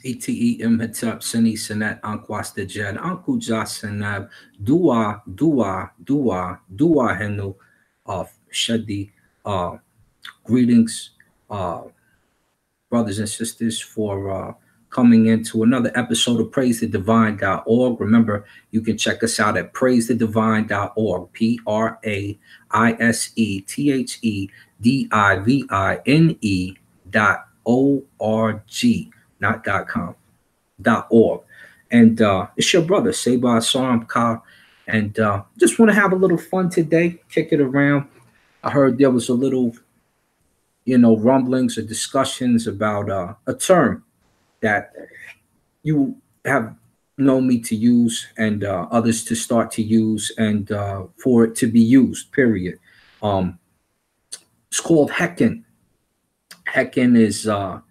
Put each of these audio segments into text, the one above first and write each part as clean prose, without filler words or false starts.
Ete Imhotep Seni Senet Anquas de Jed Uncle Jasanab Dua Henu of Shadi. Greetings, uh brothers and sisters, for coming into another episode of PraiseTheDivine.org. Remember, you can check us out at PraiseTheDivine.org. PraiseTheDivine.org, not .com, .org. And it's your brother, Sabar Saram Ka. And just want to have a little fun today, kick it around. I heard there was a little, rumblings or discussions about a term that you have known me to use and others to start to use, and for it to be used, period. Um, it's called Hecken. Hecken is to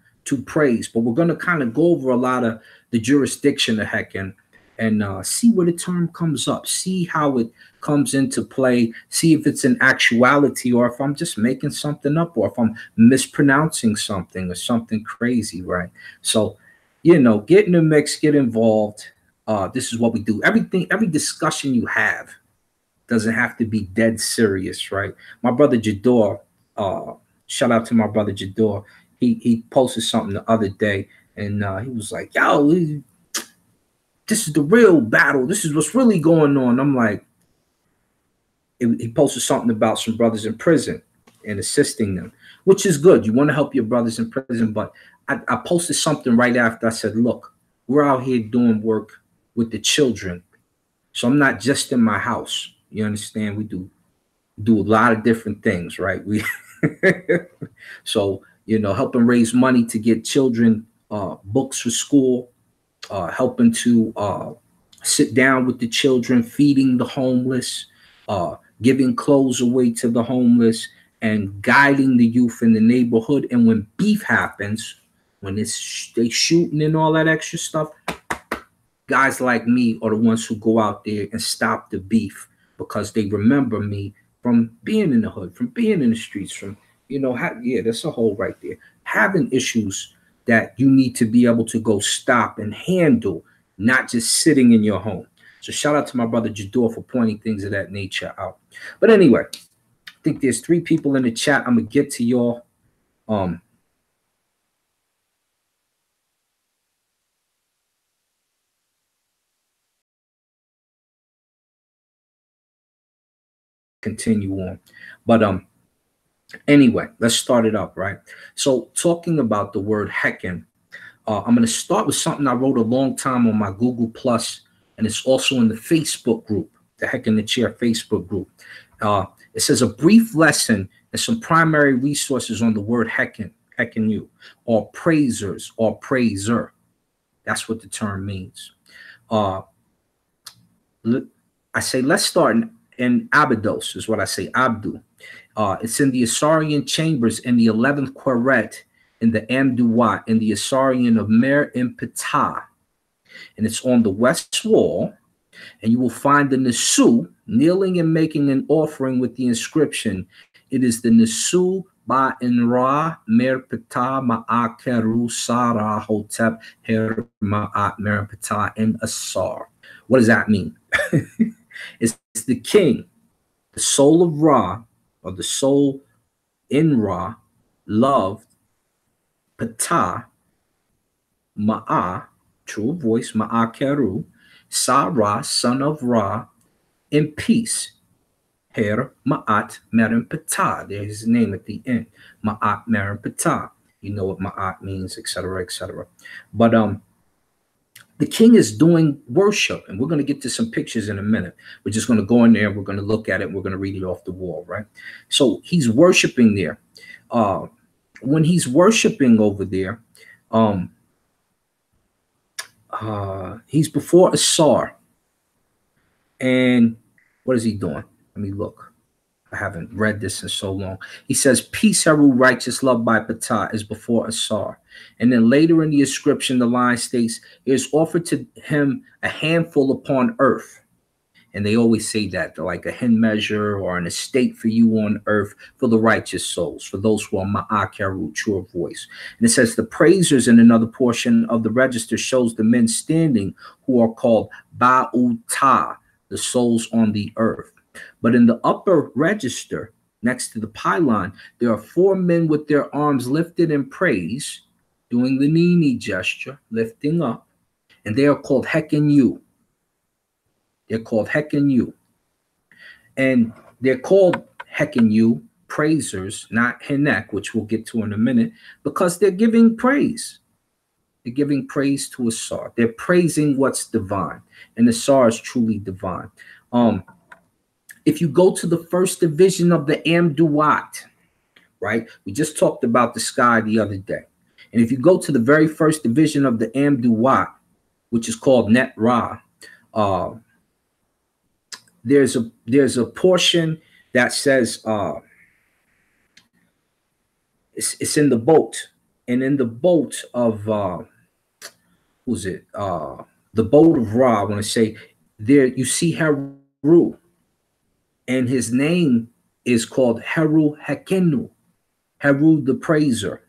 praise, but we're going to kind of go over a lot of the jurisdiction of Hecken and see where the term comes up, see how it comes into play, see if it's an actuality or if I'm just making something up or if I'm mispronouncing something or something crazy, right? So, get in the mix, get involved. This is what we do. Everything, every discussion you have doesn't have to be dead serious, right? My brother Jador, uh, shout out to my brother Jador. He posted something the other day, and he was like, "Yo, this is the real battle. This is what's really going on." I'm like, he posted something about some brothers in prison and assisting them, which is good. You want to help your brothers in prison, but I posted something right after. I said, "Look, we're out here doing work with the children, so I'm not just in my house. You understand? We do a lot of different things, right? We so helping raise money to get children books for school, helping to sit down with the children, feeding the homeless, uh, giving clothes away to the homeless, and guiding the youth in the neighborhood. And when beef happens, when they shooting and all that extra stuff, guys like me are the ones who go out there and stop the beef because they remember me from being in the hood, from being in the streets, from yeah, that's a hole right there. Having issues that you need to be able to go stop and handle, not just sitting in your home. So shout out to my brother Jador for pointing things of that nature out. But anyway, I think there's 3 people in the chat. I'm gonna get to y'all. Um, continue on. But anyway, let's start it up, right? So talking about the word heckin, I'm going to start with something I wrote a long time on my Google Plus, and it's also in the Facebook group, the Heck in the Chair Facebook group. It says a brief lesson and some primary resources on the word heckin you, or praisers or praiser. That's what the term means. Uh, I say let's start in Abydos, is what I say, Abdu. It's in the Asarian chambers in the 11th Queret in the Amduat in the Asarian of Mer Impetah. And it's on the west wall. And you will find the Nisu kneeling and making an offering with the inscription, "It is the Nisu ba Inra Mer Petah Ma'akeru Sarah Hotep Her Ma'at Mer Petah in Asar." What does that mean? It's the king, the soul of Ra, or the soul in Ra, loved Ptah, Ma'ah, true voice, Ma'akeru, Sa-Ra, son of Ra, in peace. Her Ma'at Merim Ptah. There's his name at the end. Ma'at Merim Ptah. You know what Ma'at means, etc., etc. But the king is doing worship, and we're going to get to some pictures in a minute. We're just going to go in there, we're going to look at it, and we're going to read it off the wall, right? So he's worshiping there. Uh, when he's worshiping over there, um, he's before Asar. And what is he doing? Let me look. I haven't read this in so long. He says, "Peace, Heru, righteous love by Ptah is before Asar." And then later in the inscription, the line states, "It is offered to him a handful upon earth." And they always say that like a hen measure or an estate for you on earth for the righteous souls, for those who are ma'akeru, true of voice. And it says the praisers in another portion of the register shows the men standing who are called ba'uta, the souls on the earth. But in the upper register, next to the pylon, there are four men with their arms lifted in praise, doing the nini gesture, lifting up, and they are called Hekenu. They're called Hekenu. And they're called Hekenu, praisers, not Hinek, which we'll get to in a minute, because they're giving praise. They're giving praise to Asar. They're praising what's divine, and Asar is truly divine. If you go to the first division of the Amduat, right? We just talked about the sky the other day. And if you go to the very first division of the Amduat, which is called Net Ra, there's a portion that says it's in the boat, and in the boat of who's it? The boat of Ra. I want to say there you see Heru, and his name is called Heru Hekenu, Heru the praiser,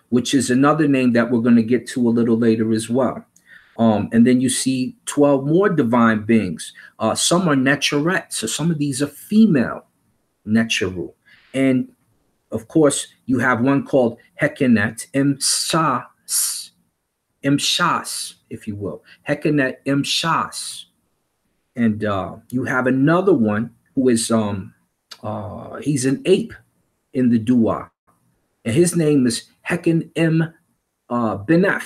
which is another name that we're going to get to a little later as well. And then you see 12 more divine beings. Some are Necheret, so some of these are female Necheru. And of course, you have one called Hekenet Imshas, if you will. Hekenet Imshas. And you have another one who is he's an ape in the Dua. And his name is Heken M Benef.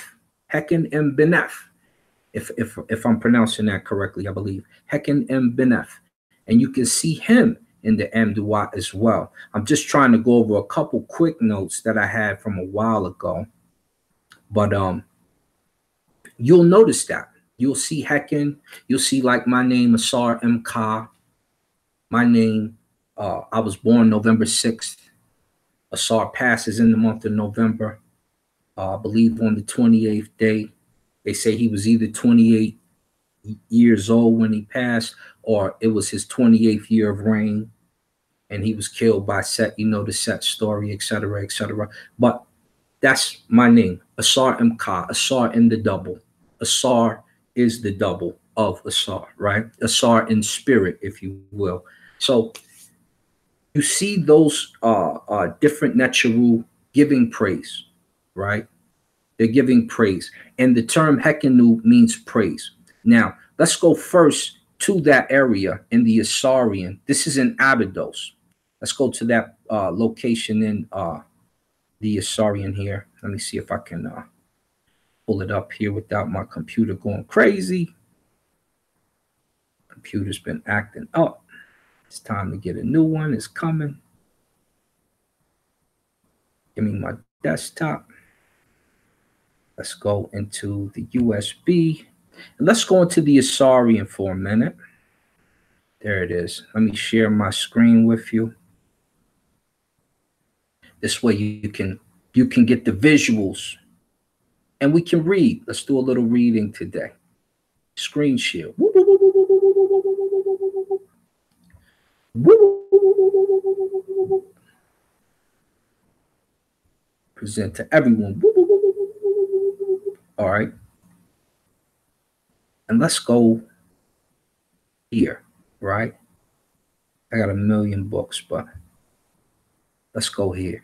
Heken M Benef. If I'm pronouncing that correctly, I believe. Heken M Benef. And you can see him in the Amduat as well. I'm just trying to go over a couple quick notes that I had from a while ago. But you'll notice that. You'll see Heken. You'll see like my name, Asar M. Ka. My name, I was born November 6th. Asar passes in the month of November. I believe on the 28th day. They say he was either 28 years old when he passed, or it was his 28th year of reign, and he was killed by Set. You know the Set story, etc., etc. But that's my name, Asar M. Ka, Asar in the double. Asar is the double of Asar, right? Asar in spirit, if you will. So you see those different Necheru giving praise, right? They're giving praise. And the term Hekenu means praise. Now, let's go first to that area in the Asarian. This is in Abydos. Let's go to that location in the Asarian here. Let me see if I can pull it up here without my computer going crazy. Computer's been acting up. It's time to get a new one. It's coming. Give me my desktop. Let's go into the USB. And let's go into the Asarian for a minute. There it is. Let me share my screen with you. This way you can get the visuals. And we can read. Let's do a little reading today. Screen share. Present to everyone. All right. And let's go here, right? I got a million books, but let's go here.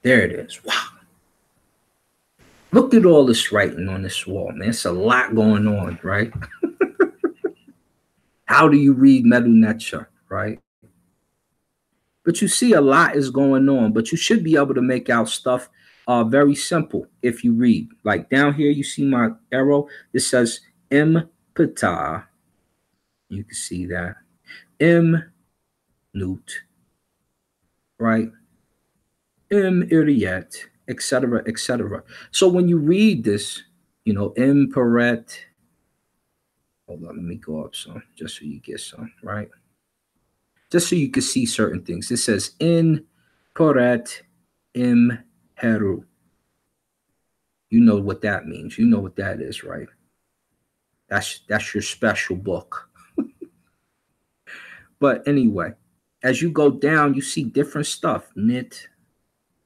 There it is. Wow. Look at all this writing on this wall, man. It's a lot going on, right? How do you read Medu Necha, right? But you see a lot is going on, but you should be able to make out stuff very simple if you read. Like down here, you see my arrow. It says M Pata. You can see that. M Newt, right? M Iriet, etc., etc. So when you read this, you know, M Peret. Hold on, let me go up some just so you get some, right? Just so you can see certain things. It says in Peret Im Heru. You know what that means. You know what that is, right? That's your special book. But anyway, as you go down, you see different stuff. Nit,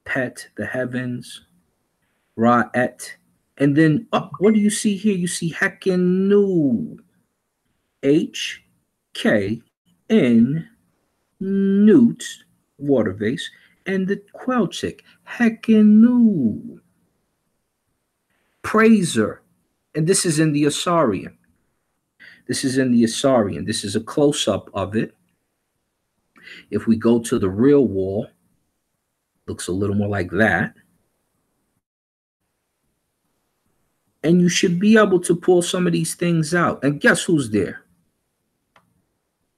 Pet, the heavens, Ra et. And then up, what do you see here? You see Heckin Nu. HKN Newt, water vase, and the Quelchic, Heckin Nu. Praiser. And this is in the Asarian. This is in the Asarian. This is a close-up of it. If we go to the real wall, looks a little more like that. And you should be able to pull some of these things out. And guess who's there?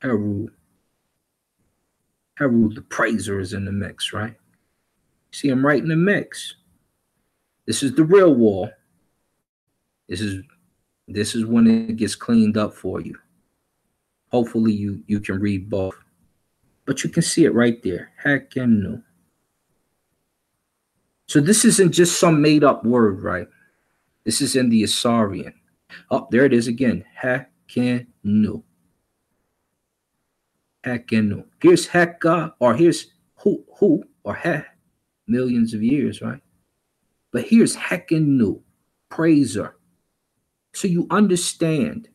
Heru. Heru, the praiser, is in the mix, right? See him right in the mix. This is the real wall. This is when it gets cleaned up for you. Hopefully you can read both. But you can see it right there. Heckin Nu. So this isn't just some made up word, right? This is in the Asarian. Oh, there it is again. Heckin Nu. Heckin Nu. Here's Hekka, or here's who or He, millions of years, right? But here's Heckin Nu, praiser. So you understand.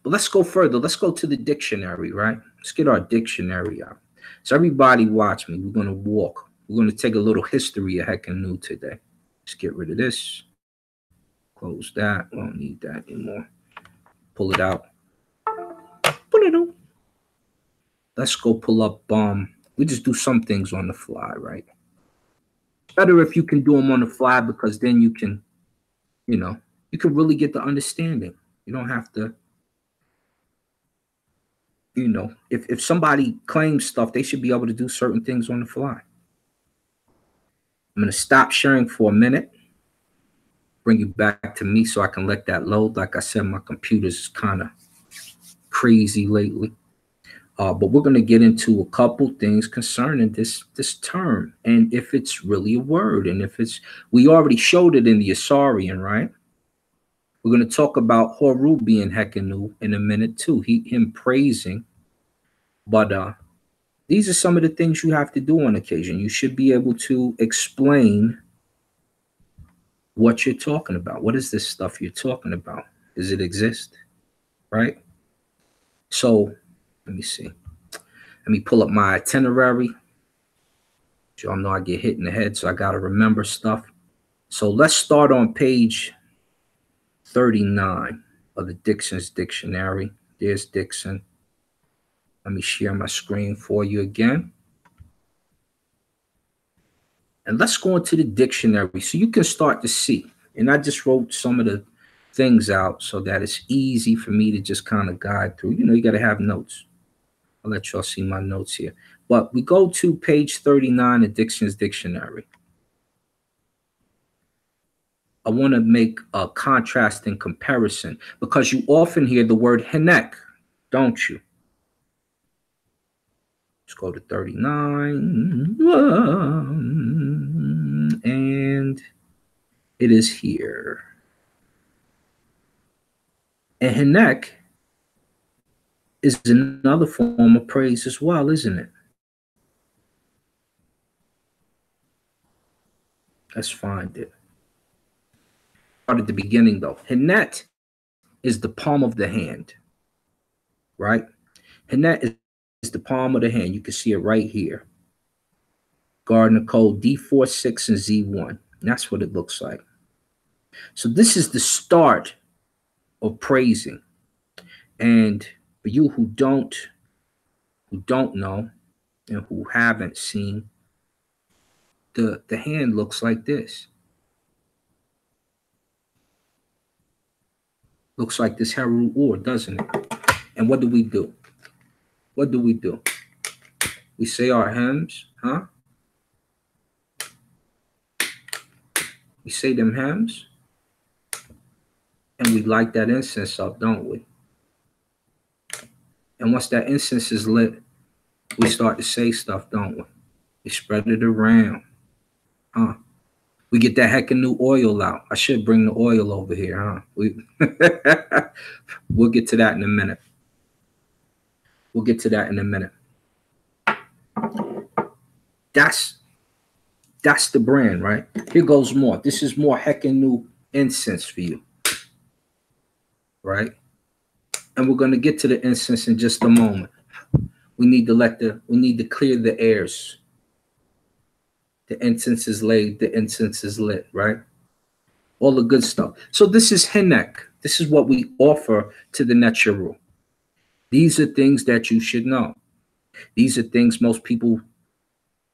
But let's go further. Let's go to the dictionary, right? Let's get our dictionary out. So everybody watch me. We're going to walk. We're going to take a little history of Heckin Nu today. Let's get rid of this. Close that. We don't need that anymore. Pull it out. Pull it out. Let's go pull up. We just do some things on the fly, right? Better if you can do them on the fly, because then you can, you can really get the understanding. You don't have to, if somebody claims stuff, they should be able to do certain things on the fly. I'm going to stop sharing for a minute, bring you back to me so I can let that load. Like I said, my computer's kind of crazy lately. But we're going to get into a couple things concerning this term, and if it's really a word, and if we already showed it in the Asarian, right? We're going to talk about Horu being Heckin Nu in a minute too, him praising. But these are some of the things you have to do on occasion. You should be able to explain what you're talking about. What is this stuff you're talking about? Does it exist? Right? So let me see. Let me pull up my itinerary. Y'all know I get hit in the head, so I got to remember stuff. So let's start on page 39 of the Dixon's Dictionary. There's Dixon. Let me share my screen for you again. And let's go into the dictionary so you can start to see. And I just wrote some of the things out so that it's easy for me to just kind of guide through. You got to have notes. I'll let y'all see my notes here. But we go to page 39 of Dixon's Dictionary. I want to make a contrasting comparison because you often hear the word Hinek, don't you? Let's go to 39. And it is here. And Hinek is another form of praise as well, isn't it? Let's find it. Start at the beginning though. Hinet is the palm of the hand, right? Hinet is the palm of the hand. You can see it right here. Gardner code D4, 6, and Z1. And that's what it looks like. So this is the start of praising. And for you who don't know and who haven't seen, the hand looks like this. Looks like this Heru Ur, doesn't it? And what do? What do? We say our hymns, huh? We say them hymns, and we light that incense up, don't we? And once that incense is lit, we start to say stuff, don't we? We spread it around, huh? We get that heckin' new oil out. I should bring the oil over here, huh? We'll get to that in a minute. We'll get to that in a minute. That's that's the brand, right? Here goes more. This is more heckin' new incense for you, right? And we're gonna get to the incense in just a moment. We need to clear the airs. The incense is laid, the incense is lit, right? All the good stuff. So this is Hinek. This is what we offer to the Necharu. These are things that you should know. These are things most people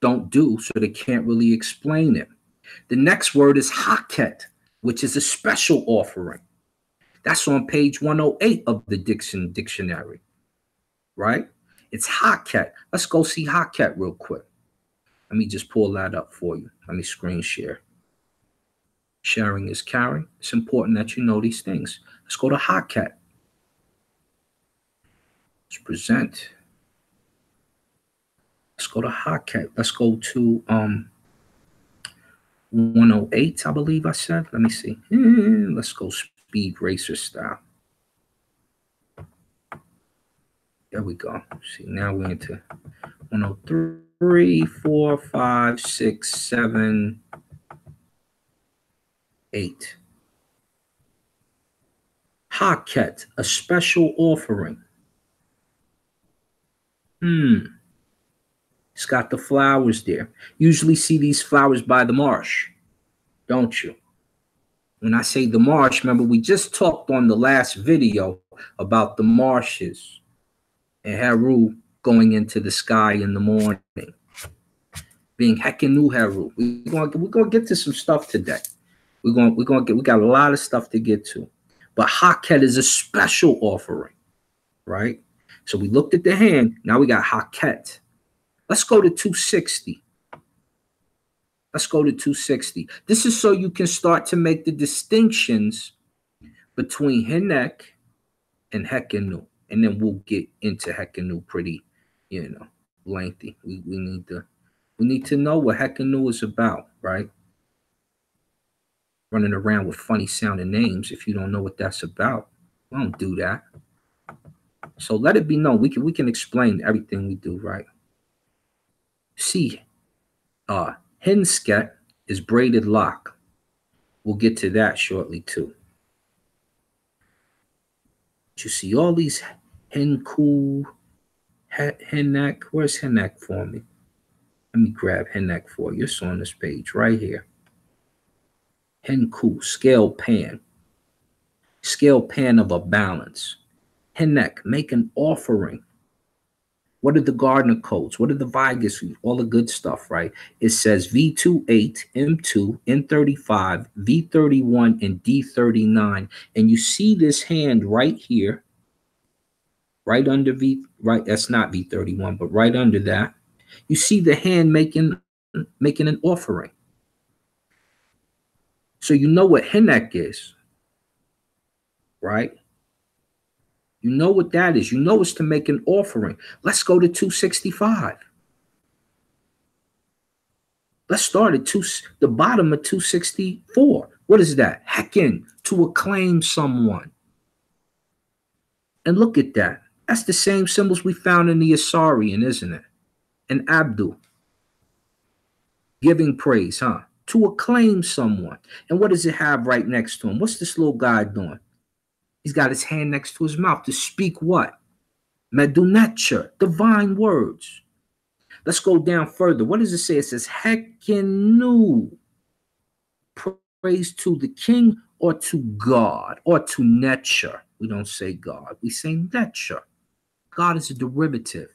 don't do, so they can't really explain it. The next word is Haket, which is a special offering. That's on page 108 of the dictionary, right? It's Haket. Let's go see Haket real quick. Let me just pull that up for you. Let me screen share. Sharing is caring. It's important that you know these things. Let's go to Haket. Let's present. Let's go to Haket. Let's go to 108, I believe I said. Let me see. Let's go speed racer style. There we go. See, now we're into 103, 4, 5, 6, 7, 8. Haket, a special offering. It's got the flowers there. Usually see these flowers by the marsh, don't you? When I say the marsh, remember we just talked on the last video about the marshes and Haru going into the sky in the morning, being Hekenu Haru. We're gonna get to some stuff today. We got a lot of stuff to get to, but Haket is a special offering, right? So we looked at the hand. Now we got Haket. Let's go to 260. Let's go to 260. This is so you can start to make the distinctions between Hinek and Hekenu. And then we'll get into Hekenu pretty, lengthy. We need to know what Hekenu is about, right? Running around with funny sounding names if you don't know what that's about. We don't do that. So let it be known. We can explain everything we do, right? See, Hensket is braided lock. We'll get to that shortly too. You see all these Henku, Henek. Where's Henek for me? Let me grab Henek for you. It's on this page right here. Henku, scale pan. Scale pan of a balance. Henek, make an offering. What are the Gardner codes? What are the Vigus? All the good stuff, right? It says V28, M2, N35, V31, and D39. And you see this hand right here, right under right? That's not V31, but right under that. You see the hand making an offering. So you know what Hinek is, right? You know what that is. You know it's to make an offering. Let's go to 265. Let's start at the bottom of 264. What is that? Hecken, to acclaim someone. And look at that. That's the same symbols we found in the Asarian, isn't it? And Abdul. Giving praise, huh? To acclaim someone. And what does it have right next to him? What's this little guy doing? He's got his hand next to his mouth to speak what? Medunature, divine words. Let's go down further. What does it say? It says, Hekenu. Praise to the king or to God or to Netcher. We don't say God. We say Netcher. God is a derivative.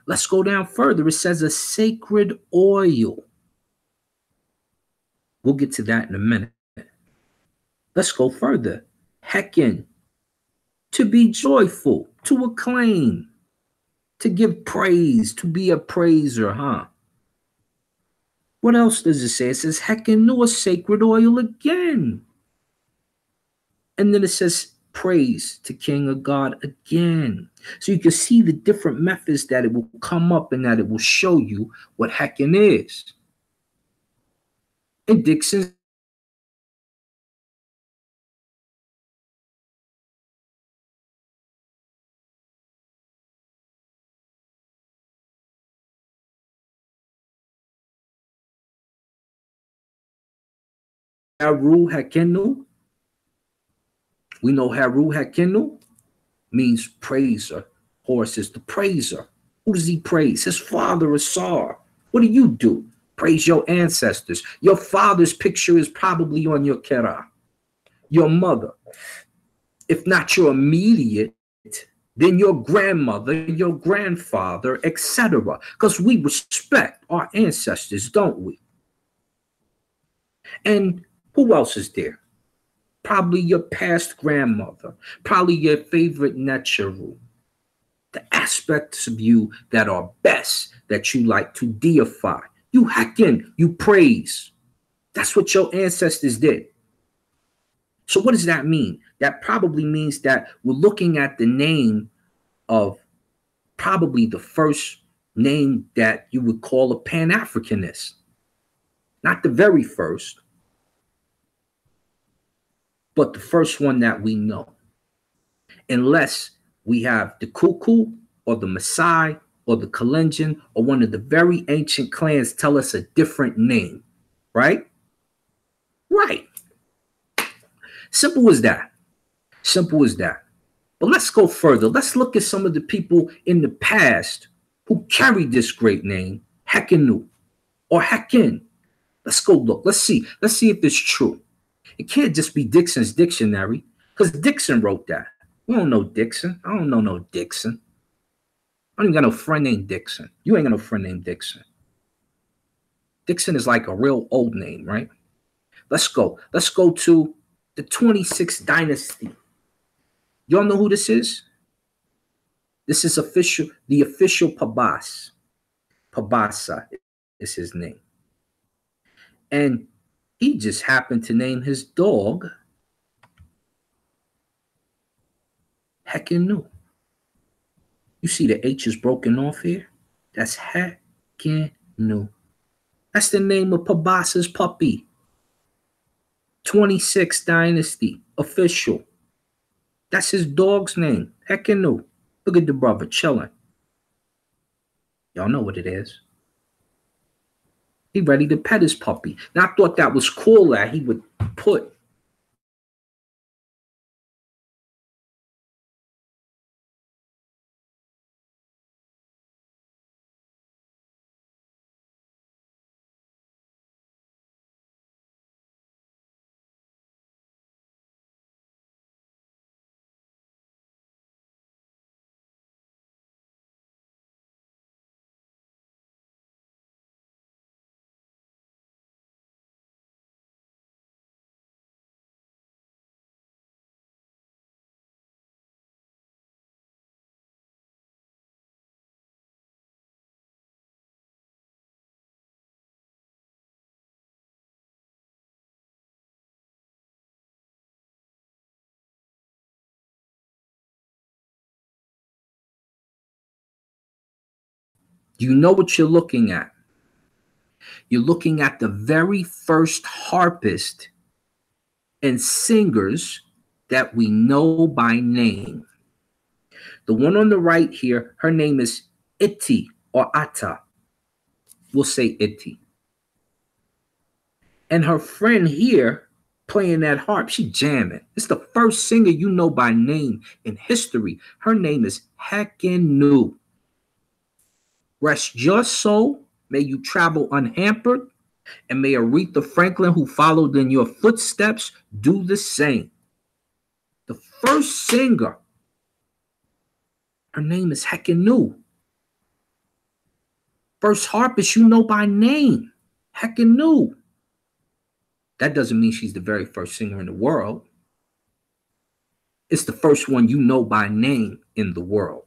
Let's go down further. It says a sacred oil. We'll get to that in a minute. Let's go further. Hecken, to be joyful, to acclaim, to give praise, to be a praiser, huh? What else does it say? It says Hecken, a sacred oil again. And then it says praise to King of God again. So you can see the different methods that it will come up and that it will show you what Hecken is. And Dixon's Haru Hakenu. We know Haru Hakenu means praiser. Horus is the praiser. Who does he praise? His father, Asar. What do you do? Praise your ancestors. Your father's picture is probably on your kera. Your mother, if not your immediate, then your grandmother, your grandfather, etc. Because we respect our ancestors, don't we? And who else is there? Probably your past grandmother, probably your favorite Necharu. The aspects of you that are best, that you like to deify. You hecken, you praise. That's what your ancestors did. So what does that mean? That probably means that we're looking at the name of probably the first name that you would call a Pan-Africanist. Not the very first, but the first one that we know. Unless we have the Kuku or the Maasai or the Kalenjin or one of the very ancient clans tell us a different name, right? Right. Simple as that. Simple as that. But let's go further. Let's look at some of the people in the past who carried this great name, Hekenu or Hekin. Let's go look. Let's see. Let's see if it's true. It can't just be Dixon's dictionary because Dixon wrote that. We don't know Dixon. I don't know no Dixon. I don't even got no friend named Dixon. You ain't got no friend named Dixon. Dixon is like a real old name, right? Let's go. Let's go to the 26th dynasty. Y'all know who this is? This is official, the official Pabas. Pabasa is his name. And he just happened to name his dog Hekenu. You see the H is broken off here? That's Hekenu. That's the name of Pabasa's puppy. 26th dynasty, official. That's his dog's name, Hekenu. Look at the brother chilling. Y'all know what it is. He ready to pet his puppy. Now I thought that was cool that he would put you know what you're looking at. You're looking at the very first harpist and singers that we know by name. The one on the right here, her name is Iti or Ata. We'll say Iti. And her friend here playing that harp, she jamming. It's the first singer you know by name in history. Her name is Hekenu. Rest your soul. May you travel unhampered. And may Aretha Franklin, who followed in your footsteps, do the same. The first singer, her name is Hekenu. First harpist you know by name, Hekenu. That doesn't mean she's the very first singer in the world. It's the first one you know by name in the world.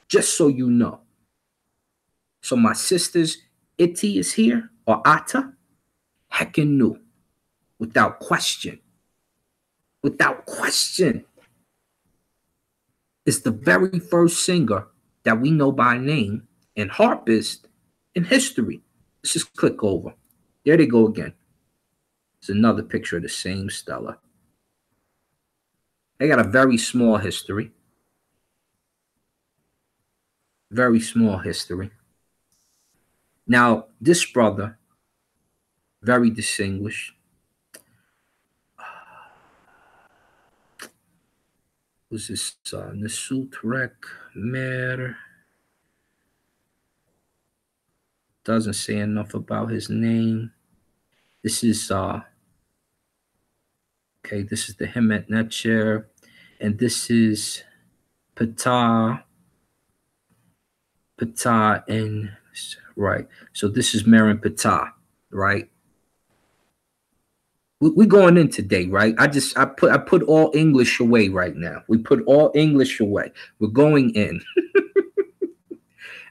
Just so you know. So my sisters, Iti is here, or Ata, Hekenu, without question. Without question. Is the very first singer that we know by name and harpist in history. Let's just click over. There they go again. It's another picture of the same Stella. They got a very small history. Very small history. Now, this brother, very distinguished. Was this Nasut Rek Mer? Doesn't say enough about his name. This is okay, this is the Hemet Netcher, and this is Ptah and right. So this is Marin Ptah, right? We going in today, right? I put all English away right now. We put all English away. We're going in.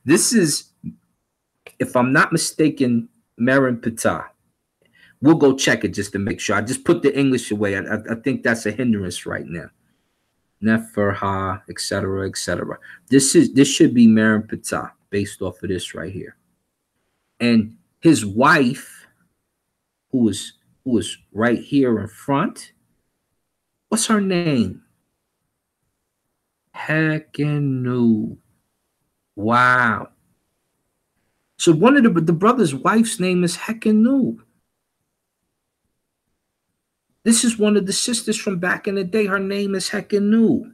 This is, if I'm not mistaken, Marin Ptah. We'll go check it just to make sure. I just put the English away. I think that's a hindrance right now. Neferha, etc., etc. This should be Marin Ptah based off of this right here. And his wife, who is right here in front, what's her name? Hekenu. Wow. So one of the brother's wife's name is Hekenu. This is one of the sisters from back in the day. Her name is Hekenu.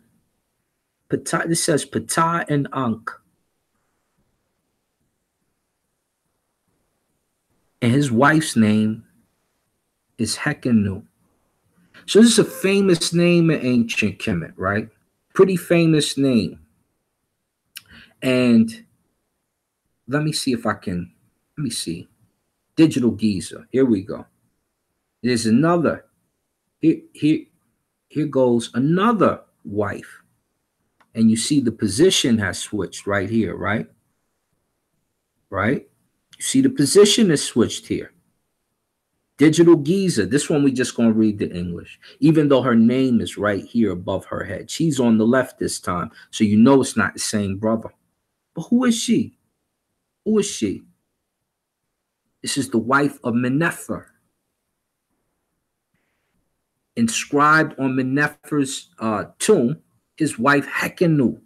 This says Ptah and Ankh. And his wife's name is Hekenu. So this is a famous name in ancient Kemet, right? Pretty famous name. And let me see if I can, let me see. Digital Giza. Here we go. There's another. Here goes another wife. And you see the position has switched right here, right? Right? You see the position is switched here. Digital Giza. This one we just going to read the English. Even though her name is right here above her head. She's on the left this time. So you know it's not the same brother. But who is she? Who is she? This is the wife of Menefer. Inscribed on Menefer's tomb, his wife Hekenu,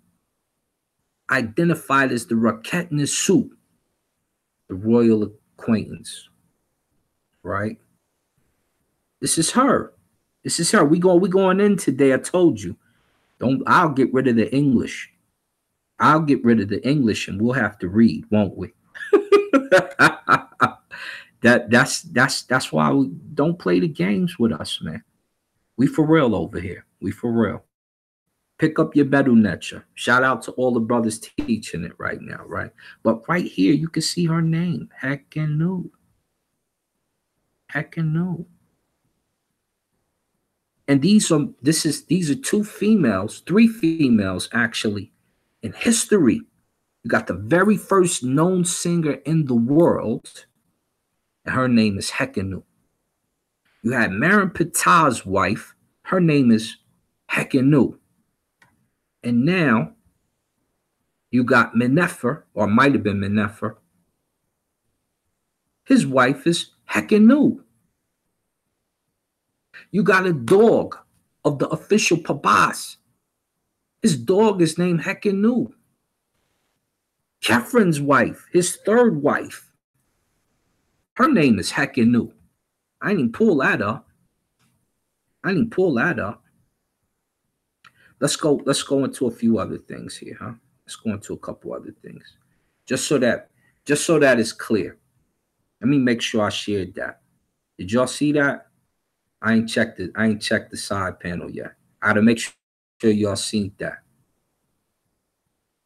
identified as the Raket Nesut, the royal acquaintance. Right? This is her. This is her. We going in today. I told you. I'll get rid of the English. I'll get rid of the English and we'll have to read, won't we? That's why we don't play the games with us, man. We for real over here. We for real. Pick up your Bedu Netcha. Shout out to all the brothers teaching it right now, right? But right here, you can see her name. Hekenu. Hekenu. And these are two females, three females actually, in history. You got the very first known singer in the world, and her name is Hekenu. You had Marin Ptah's wife, her name is Hekenu. And now you got Menefer, or might have been Menefer. His wife is Hekenu. You got a dog of the official Pabas. His dog is named Hekenu. Kefren's wife, his third wife, her name is Hekenu. I didn't pull that up. Let's go into a few other things here, huh? Let's go into a couple other things. Just so that it's clear. Let me make sure I shared that. Did y'all see that? I ain't checked the side panel yet. I gotta make sure y'all seen that.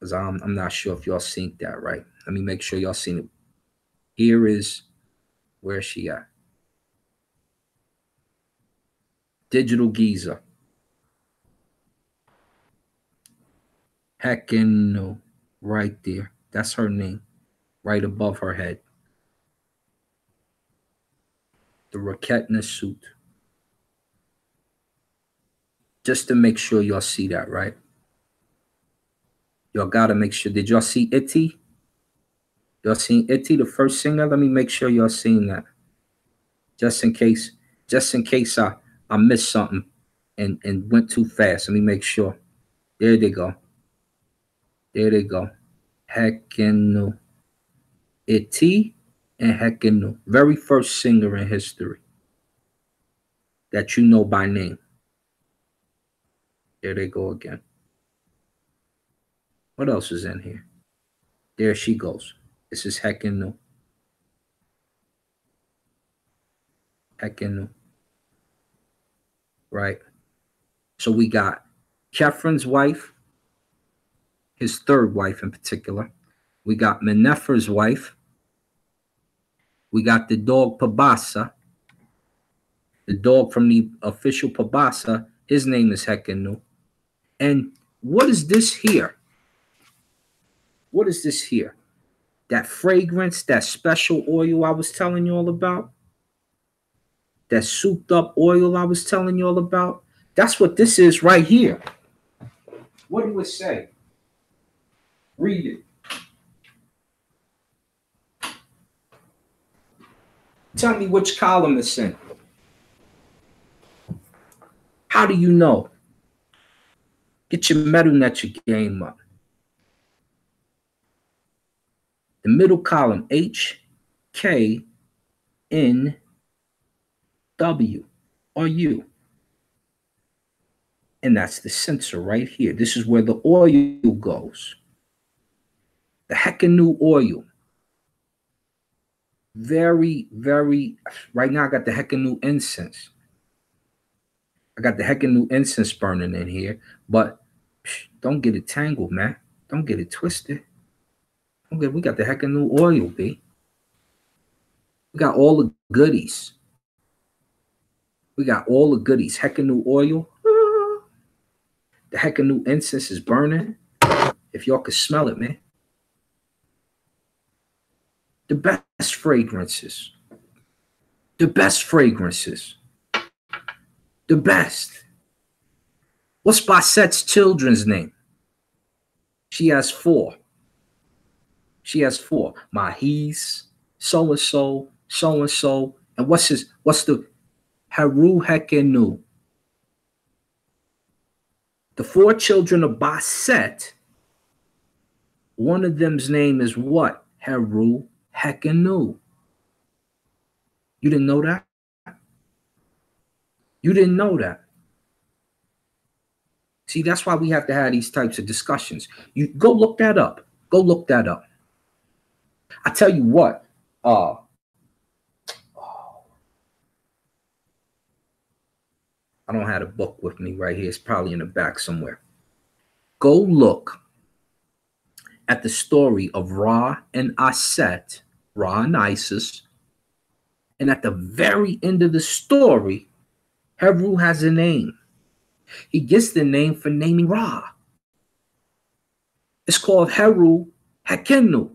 Because I'm not sure if y'all seen that, right? Let me make sure y'all seen it. Here is where she at. Digital Giza. Heckin' no. Right there. That's her name. Right above her head. The Raket Nesut. Just to make sure y'all see that, right? Y'all gotta make sure. Did y'all see Iti? Y'all seen Iti, the first singer? Let me make sure y'all seen that. just in case, just in case I missed something and went too fast. Let me make sure. There they go. There they go. Hekenu. Iti and Hekenu. Very first singer in history that you know by name. There they go again. What else is in here? There she goes. This is Hekenu. Hekenu. Right? So we got Kephron's wife, his third wife in particular. We got Menefer's wife. We got the dog Pabasa. The dog from the official Pabasa. His name is Hekenu. And what is this here? What is this here? That fragrance, that special oil I was telling you all about? That souped up oil I was telling you all about? That's what this is right here. What do it say? Read it. Tell me which column it's in. How do you know? Get your MetaNet game up. The middle column, H, K, N, W, or U. And that's the sensor right here. This is where the oil goes. The Hekenu oil. Very, very, right now I got the Hekenu incense. I got the Hekenu incense burning in here, but don't get it tangled, man. Don't get it twisted. Okay, we got the Hekenu oil, B. We got all the goodies. We got all the goodies. Hekenu oil. The Hekenu incense is burning. If y'all could smell it, man. The best fragrances. The best fragrances. The best. What's Basette's children's name? She has 4. She has 4. Mahis, so-and-so, so-and-so. And what's the Heru Hekenu? The 4 children of Basset, one of them's name is what? Heru Hekenu. You didn't know that? You didn't know that. See, that's why we have to have these types of discussions. You go look that up. Go look that up. I tell you what, I don't have a book with me right here. It's probably in the back somewhere. Go look at the story of Ra and Aset, Ra and Isis. And at the very end of the story, Heru has a name. He gets the name for naming Ra. It's called Heru Hekenu.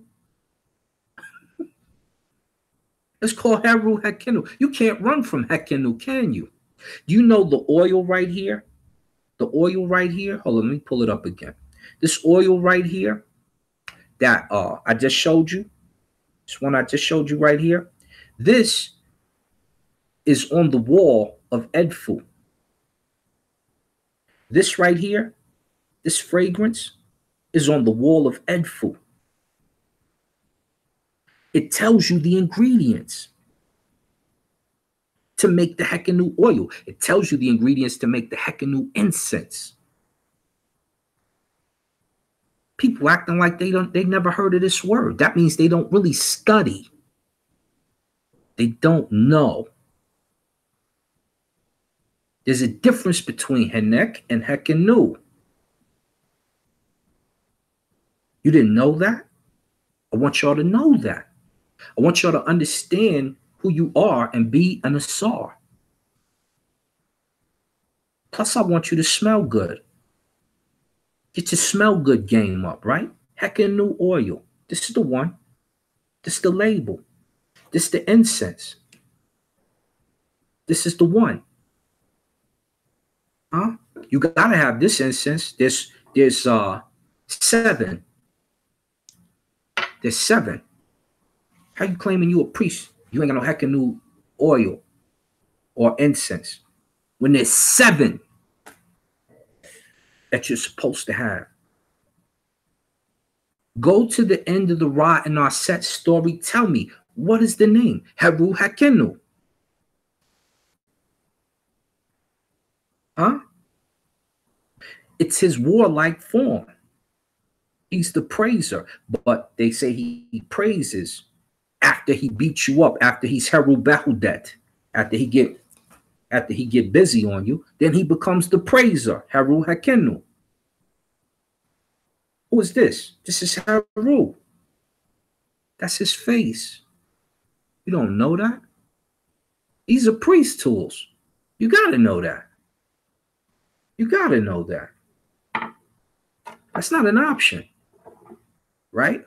It's called Heru Hekenu. You can't run from Hekenu, can you? Do you know the oil right here? The oil right here? Hold on, let me pull it up again. This oil right here that I just showed you, this one I just showed you right here, this is on the wall of Edfu. This right here, this fragrance is on the wall of Edfu. It tells you the ingredients to make the Hekenu oil. It tells you the ingredients to make the Hekenu incense. People acting like they never heard of this word. That means they don't really study. They don't know. There's a difference between Henek and Hekenu. You didn't know that? I want y'all to know that. I want y'all to understand who you are and be an Asar. Plus, I want you to smell good. Get your smell good game up, right? Hekenu oil. This is the one. This is the label. This is the incense. This is the one. Huh? You gotta have this incense. There's 7. There's 7. How you claiming you a priest? You ain't got no Hekenu oil. or incense, when there's 7 that you're supposed to have. Go to the end of the Ra and Aset story. Tell me, what is the name? Heru Hakenu. Huh? It's his warlike form. He's the praiser. But they say he praises after he beats you up, after he's Heru Behudet, after he get busy on you, then he becomes the praiser, Heru Hakenu. Who is this? This is Heru. That's his face. You don't know that? These are priest tools. You got to know that. You got to know that. That's not an option, right?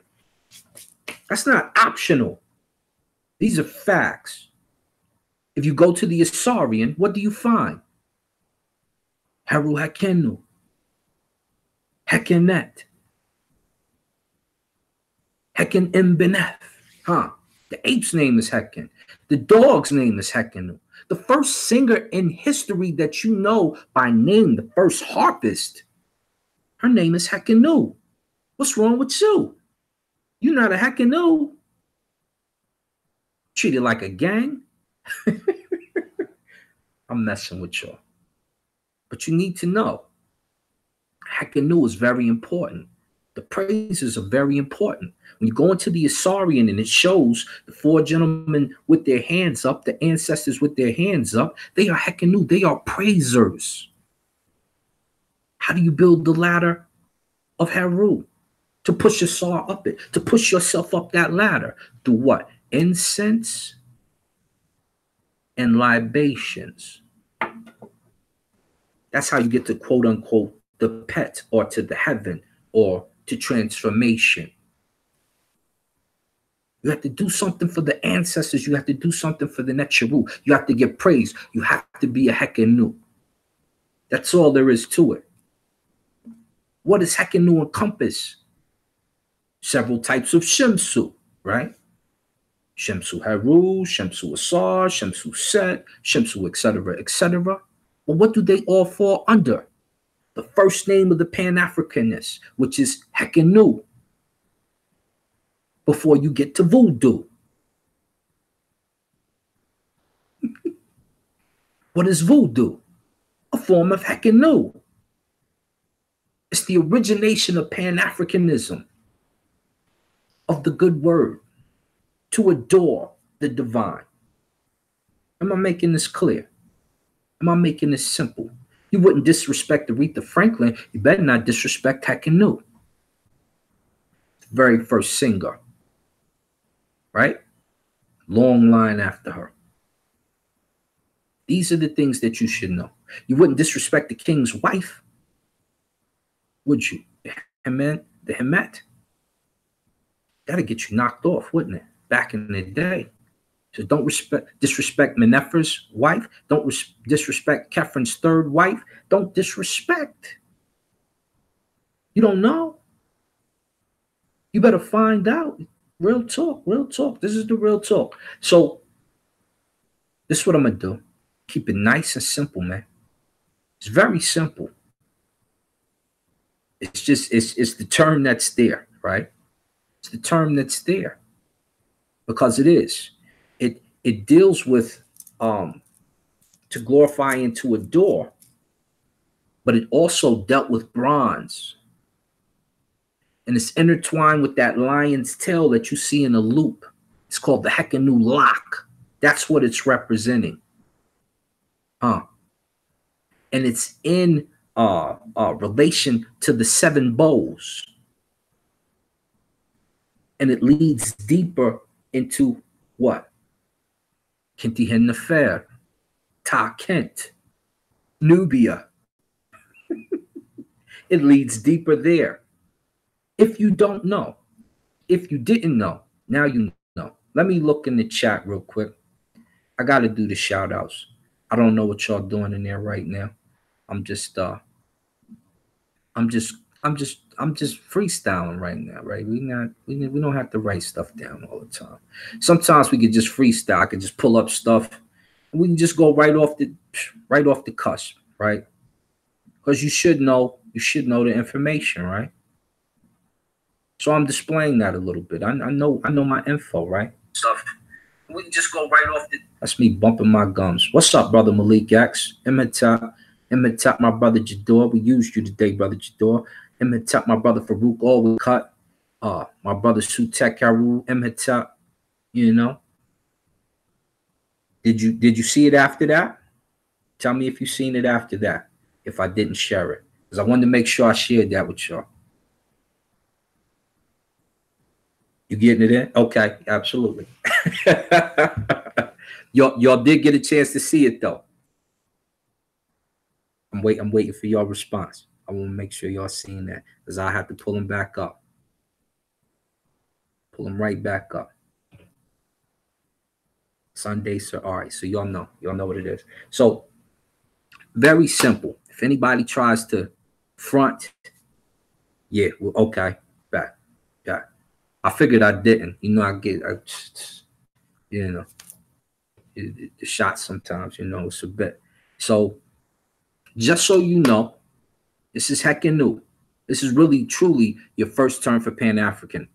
That's not optional. These are facts. If you go to the Asarian, what do you find? Heru Hakenu. Hekenet. Heken Imbeneth. Huh? The ape's name is Heken. The dog's name is Hekenu. The first singer in history that you know by name, the first harpist, her name is Hekenu. What's wrong with you? You're not a Hekenu. Treated like a gang. I'm messing with y'all. But you need to know, Hekenu is very important. The praises are very important. When you go into the Asarian and it shows the 4 gentlemen with their hands up, the ancestors with their hands up, they are Hekenu, they are praisers. How do you build the ladder of Heru? To push your saw up it, to push yourself up that ladder. Through what? Incense and libations. That's how you get to quote unquote the pet, or to the heaven, or to transformation. You have to do something for the ancestors. You have to do something for the Netcheru. You have to get praise. You have to be a Hekenu. That's all there is to it. What does Hekenu encompass? Several types of Shemsu, right? Shemsu Heru, Shemsu Asar, Shemsu Set, Shemsu, etc., etc. But what do they all fall under? The first name of the Pan-Africanists, which is Hekenu, before you get to voodoo. What is voodoo? A form of Hekenu. It's the origination of Pan-Africanism, of the good word, to adore the divine. Am I making this clear? Am I making this simple? You wouldn't disrespect Aretha Franklin. You better not disrespect Hekenu. Very first singer, right? Long line after her. These are the things that you should know. You wouldn't disrespect the king's wife, would you? The Hemet. That'd get you knocked off, wouldn't it? Back in the day. So don't disrespect Menefer's wife. Don't disrespect Kephen's third wife. Don't disrespect. You don't know. You better find out. Real talk, real talk. This is the real talk. So this is what I'm going to do. Keep it nice and simple, man. It's very simple. It's just, it's the term that's there, right? It's the term that's there because it is. It deals with to glorify and to adore, but it also dealt with bronze. And it's intertwined with that lion's tail that you see in a loop. It's called the Hekenu lock. That's what it's representing. And it's in relation to the 7 bowls. And it leads deeper into what? Kintihen Nefer, Ta Kent, Nubia. It leads deeper there. If you don't know, if you didn't know, now you know. Let me look in the chat real quick. I got to do the shout outs. I don't know what y'all doing in there right now. I'm just freestyling right now, right? We don't have to write stuff down all the time. Sometimes we could just freestyle. I could just pull up stuff We can just go right off the cusp, right? Because you should know the information, right? So I'm displaying that a little bit. I know my info, right? Stuff. We can just go right off the. That's me bumping my gums. What's up, brother Malik X? Imhotep, my brother Jador. We used you today, brother Jador. Imhotep, my brother Farouk. All we cut. My brother Sutek Karu. Imhotep. You know. Did you see it after that? Tell me if you seen it after that. If I didn't share it, because I wanted to make sure I shared that with y'all. You getting it in? Okay, absolutely. y'all did get a chance to see it though. I'm waiting for your response. I want to make sure y'all seen that because I have to pull them back up. Pull them right back up. Sunday, sir. All right, so y'all know what it is. So very simple. If anybody tries to front, yeah, well, okay, back, back. I figured I didn't. You know, the shot sometimes. It's a bit. So just so you know, this is heckin' new. This is really, truly your first term for Pan African.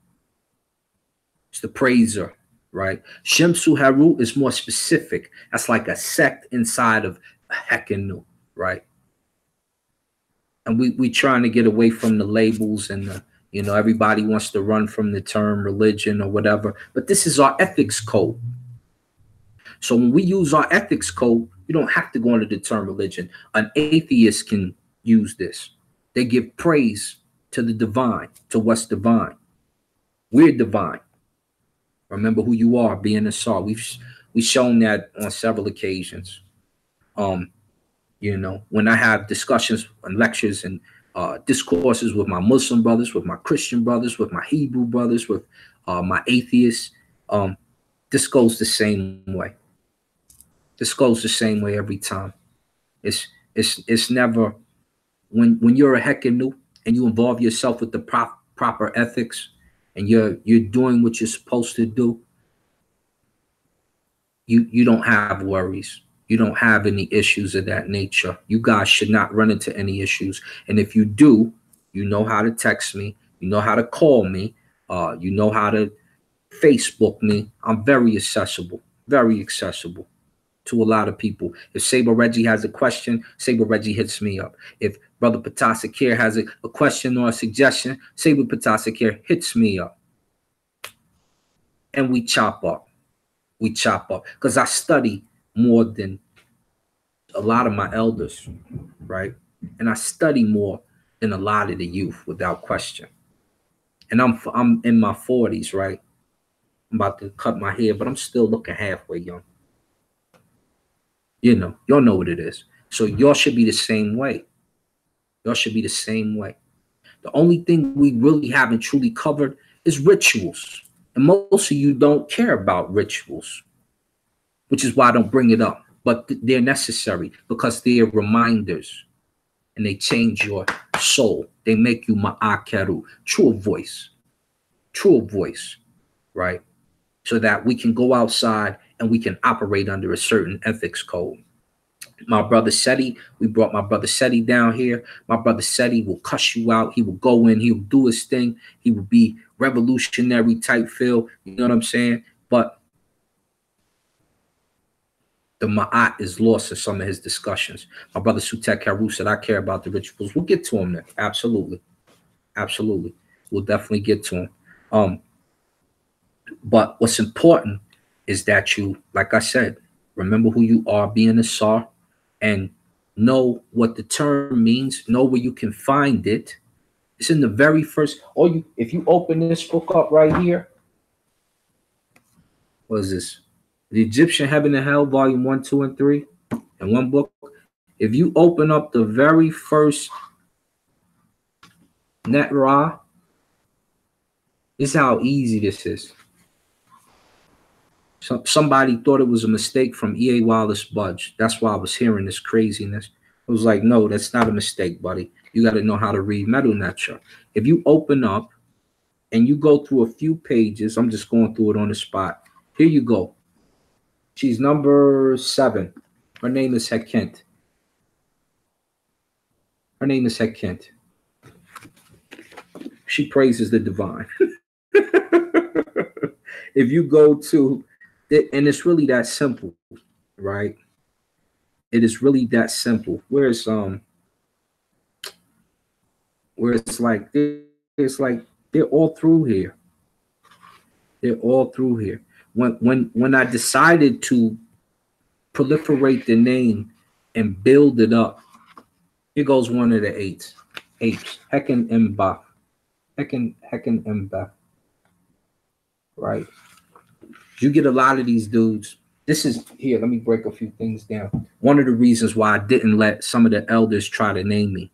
It's the praiser, right? Shemsu Haru is more specific. That's like a sect inside of heckin' new, right? And we trying to get away from the labels and everybody wants to run from the term religion or whatever. But this is our ethics code. So when we use our ethics code, you don't have to go into the term religion. An atheist can use this. They give praise to the divine, to what's divine. We're divine. Remember who you are, being a soul. We've shown that on several occasions. When I have discussions and lectures and discourses with my Muslim brothers, with my Christian brothers, with my Hebrew brothers, with my atheists, this goes the same way. This goes the same way every time. It's never when you're a Hekenu and you involve yourself with the proper ethics and you're doing what you're supposed to do. You don't have worries. You don't have any issues of that nature. You guys should not run into any issues. And if you do, you know how to text me. You know how to call me. You know how to Facebook me. I'm very accessible to a lot of people. If Saber Reggie has a question, Saber Reggie hits me up. If Brother Patasakir has a question or a suggestion, Saber Patasakir hits me up. And we chop up. Because I study more than a lot of my elders, right? And I study more than a lot of the youth, without question. And I'm in my 40s, right? I'm about to cut my hair, but I'm still looking halfway young. Y'all know what it is. So y'all should be the same way. The only thing we really haven't truly covered is rituals. And most of you don't care about rituals, which is why I don't bring it up. But they're necessary because they're reminders and they change your soul. They make you ma'akeru, true voice, right? So that we can go outside and we can operate under a certain ethics code. My brother Seti, we brought my brother Seti down here. My brother Seti will cuss you out. He will go in, he will do his thing. He will be revolutionary type feel. You know what I'm saying? But the ma'at is lost in some of his discussions. My brother Sutek Karu said, I care about the rituals. We'll get to him then. Absolutely. We'll definitely get to him. But what's important is that you, like I said, remember who you are, being a SAR, and know what the term means, know where you can find it. It's in the very first, if you open this book up right here, what is this? The Egyptian Heaven and Hell, volume 1, 2, and 3, in one book. If you open up the very first Net Ra, this is how easy this is. Somebody thought it was a mistake from E.A. Wallace Budge. That's why I was hearing this craziness. I was like, no, that's not a mistake, buddy. You got to know how to read Metal Nature. If you open up and you go through a few pages, I'm just going through it on the spot. Here you go. She's number 7. Her name is Hekent. Her name is Hekent. She praises the divine. If you go to it, and it's really that simple, right? It is really that simple. Where it's like they're all through here. They're all through here. When I decided to proliferate the name and build it up, here goes one of the eights. Apes. Hecken Mba. Hecken Mba. Right. You get a lot of these dudes. This is here. Let me break a few things down. One of the reasons why I didn't let some of the elders try to name me.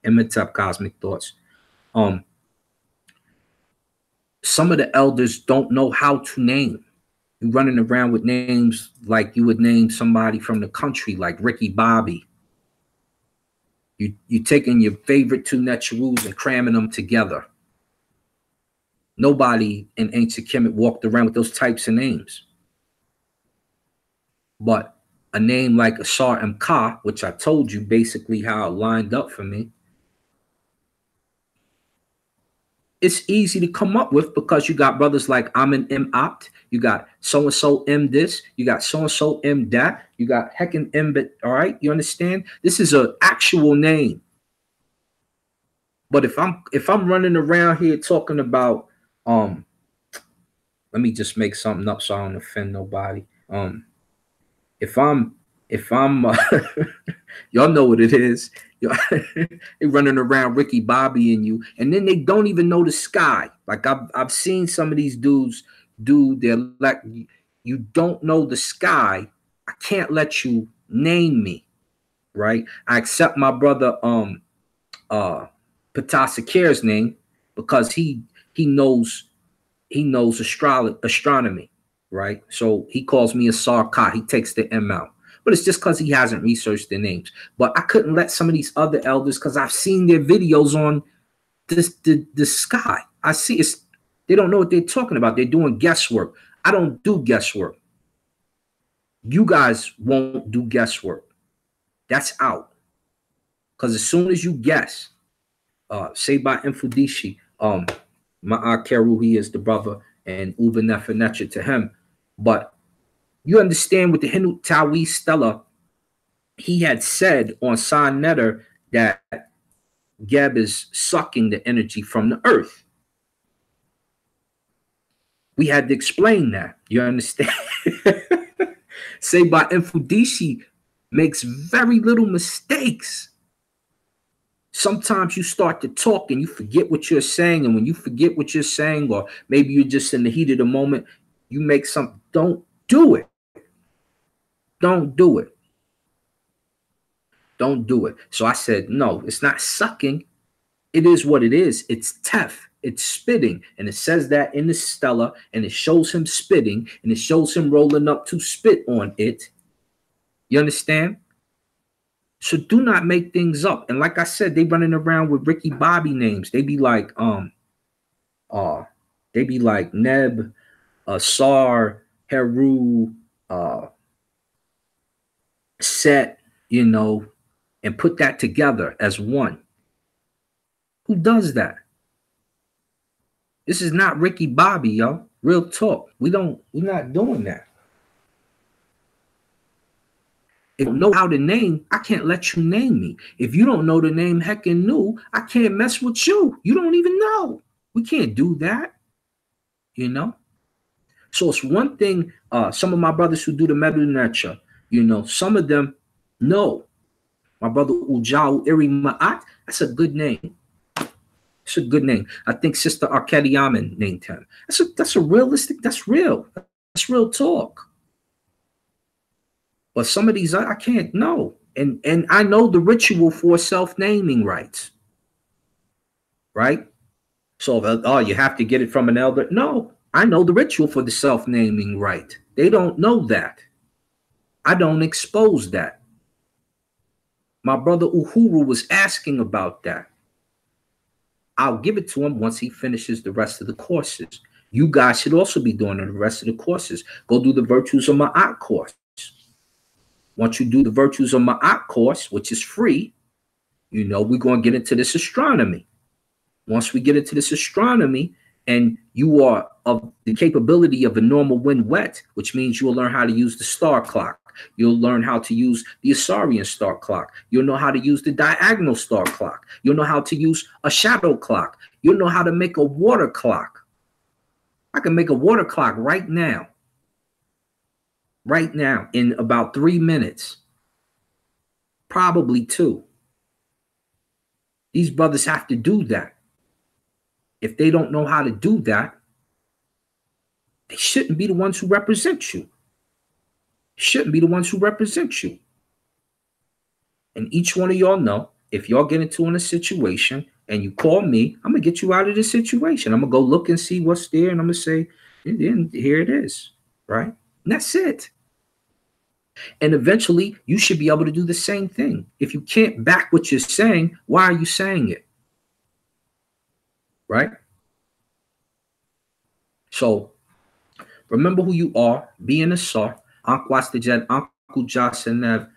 Imitep Cosmic Thoughts. Some of the elders don't know how to name. You're running around with names like you would name somebody from the country, like Ricky Bobby. You taking your favorite two Netcheroos and cramming them together. Nobody in ancient Kemet walked around with those types of names. But a name like Asar Mka, which I told you basically how it lined up for me, it's easy to come up with because you got brothers like Amin M Opt, you got so-and-so M this, you got so-and-so M that, you got Heckin M, but all right, you understand? This is an actual name. But if I'm running around here talking about let me just make something up so I don't offend nobody. If I'm y'all know what it is. They running around Ricky Bobby and you, and then they don't even know the sky. Like I've seen some of these dudes do their like, you don't know the sky. I can't let you name me, right? I accept my brother Patasaker's name because he knows astronomy, right? So he calls me a Sarka. He takes the M out. But it's just because he hasn't researched their names. But I couldn't let some of these other elders, because I've seen their videos on the sky. I see it's, they don't know what they're talking about. They're doing guesswork. I don't do guesswork. You guys won't do guesswork. That's out. Because as soon as you guess, say by Infudishi, Ma'ar Keru, he is the brother, and Uber Nefernetra to him. But you understand with the Hindu Tawi Stella, he had said on Sign Netter that Geb is sucking the energy from the earth. We had to explain that. You understand? Say by Infudishi makes very little mistakes. Sometimes you start to talk and you forget what you're saying. And when you forget what you're saying, or maybe you're just in the heat of the moment, you make some, don't do it. Don't do it. Don't do it. So I said, no, it's not sucking. It is what it is. It's tef. It's spitting. And it says that in the Stella, and it shows him spitting, and it shows him rolling up to spit on it. You understand? So do not make things up. And like I said, they running around with Ricky Bobby names. They be like, Neb, Sar, Heru, Set, you know, and put that together as one. Who does that? This is not Ricky Bobby, yo. Real talk. We're not doing that. If you don't know how to name, I can't let you name me. If you don't know the name Heckin Nu, I can't mess with you. You don't even know. We can't do that. You know? So it's one thing, some of my brothers who do the metal nurture, you know, some of them know. My brother Ujau Iri Ma'at, that's a good name. It's a good name. I think Sister Arkadiaman named him. That's a realistic, that's real. That's real talk. But some of these I can't know. And I know the ritual for self-naming rights. Right? So you have to get it from an elder. No, I know the ritual for the self-naming right. They don't know that. I don't expose that. My brother Uhuru was asking about that. I'll give it to him once he finishes the rest of the courses. You guys should also be doing the rest of the courses. Go do the Virtues of Ma'at course. Once you do the Virtues of Ma'at course, which is free, we're going to get into this astronomy. Once we get into this astronomy and you are of the capability of a normal wind wet, which means you'll learn how to use the star clock. You'll learn how to use the Asarian star clock. You'll know how to use the diagonal star clock. You'll know how to use a shadow clock. You'll know how to make a water clock. I can make a water clock right now in about 3 minutes, probably 2. These brothers have to do that. If they don't know how to do that, they shouldn't be the ones who represent you. Shouldn't be the ones who represent you. And each one of y'all know, if y'all get into a situation and you call me, I'm going to get you out of this situation. I'm going to go look and see what's there, and I'm going to say, and then here it is, right? And that's it. And eventually, you should be able to do the same thing. If you can't back what you're saying, why are you saying it? Right? So remember who you are. Be in the Sar. Ankwastajet, Uncle Jasanev,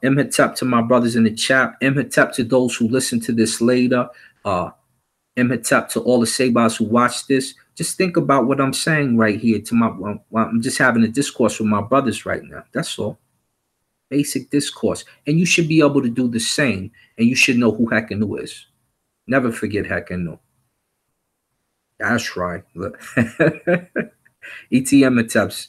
Imhotep to my brothers in the chat. Imhotep to those who listen to this later. Imhotep to all the Sabas who watch this. Just think about what I'm saying right here. I'm just having a discourse with my brothers right now. That's all. Basic discourse. And you should be able to do the same. And you should know who Hekanu is. Never forget Hekanu. That's right. Look. ETM attempts.